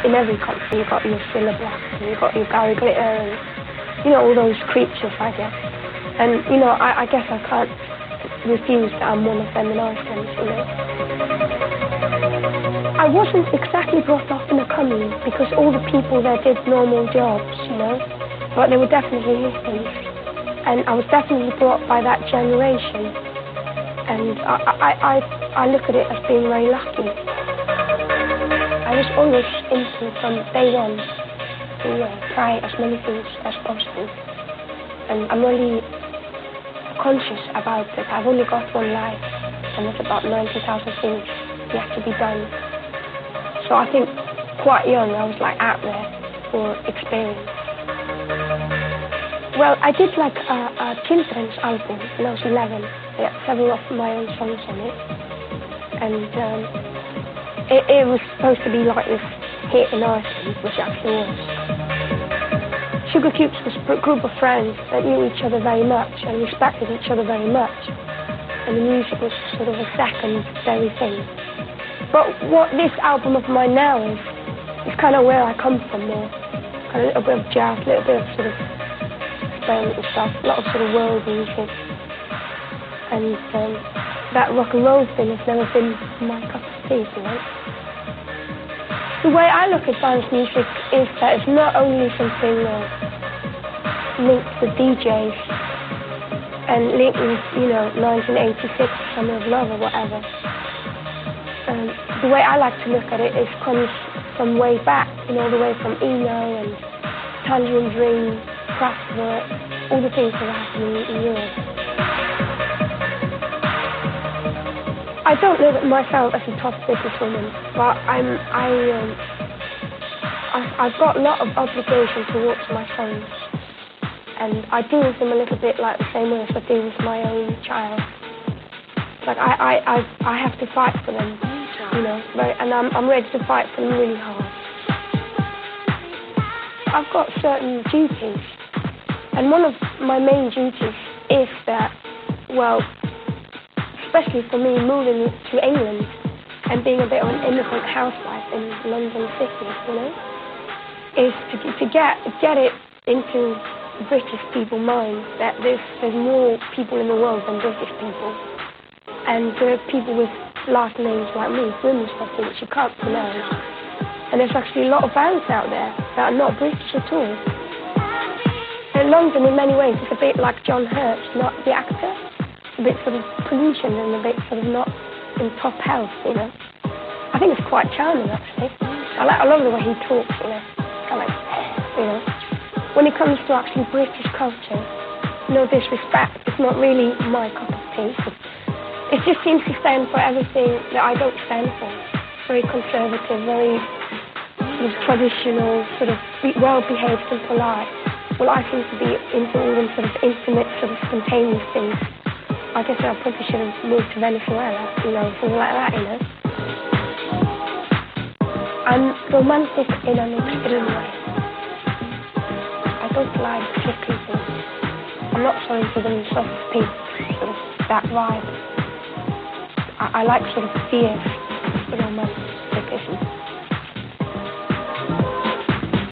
In every country, you've got your Cilla Black, and you've got your Gary Glitter, and, you know, all those creatures, I guess. And, you know, I guess I can't refuse that I'm one of them in Iceland, you know. I wasn't exactly brought up in a commune, because all the people there did normal jobs, you know, but they were definitely hippies. And I was definitely brought by that generation, and I look at it as being very lucky. I was always into, from day one, to try as many things as possible. And I'm really conscious about it. I've only got one life, and there's about 90,000 things yet to be done. So I think quite young, I was like out there for experience. Well, I did like a children's album when I was 11. It had several of my own songs on it. And it was supposed to be like this hit in Iceland, which actually was. Sugar Cubes was a group of friends that knew each other very much and respected each other very much. And the music was sort of a secondary thing. But what this album of mine now is kind of where I come from more. Kind of a little bit of jazz, a little bit of sort of experimental stuff, a lot of sort of world music. And that rock and roll thing has never been my cup of tea, you know. The way I look at dance music is that it's not only something linked to DJs and linked with, you know, 1986, Summer of Love or whatever. The way I like to look at it is comes from way back, you know, the way from Eno and Tangerine Dream, Kraftwerk, all the things that are happening in Europe. I don't look at myself as a top businesswoman, but I've got a lot of obligation towards my sons, and I deal with them a little bit like the same way as I deal with my own child. Like I have to fight for them, you know, and I'm ready to fight for them really hard. I've got certain duties, and one of my main duties is that, well, especially for me moving to England and being a bit of an immigrant housewife in London City, you know, is to get it into British people's minds that there's more people in the world than British people. And there are people with last names like me, Grimsbottom, which you can't pronounce. And there's actually a lot of bands out there that are not British at all. And London, in many ways, is a bit like John Hurt, not the actor. A bit sort of pollution and a bit sort of not in top health, you know. I think it's quite charming, actually. I love the way he talks, you know. Kind of like, you know. When it comes to actually British culture, no disrespect, it's not really my cup of tea. It just seems to stand for everything that I don't stand for. Very conservative, very sort of traditional, sort of well-behaved and polite. Well, I seem to be into all them sort of intimate, sort of spontaneous things. I guess I probably should have moved to Venezuela, you know, something like that, you know. I'm romantic in an extreme way. I don't like tricky things. I'm not so into them soft pink, sort of that vibe. I like sort of fierce romance.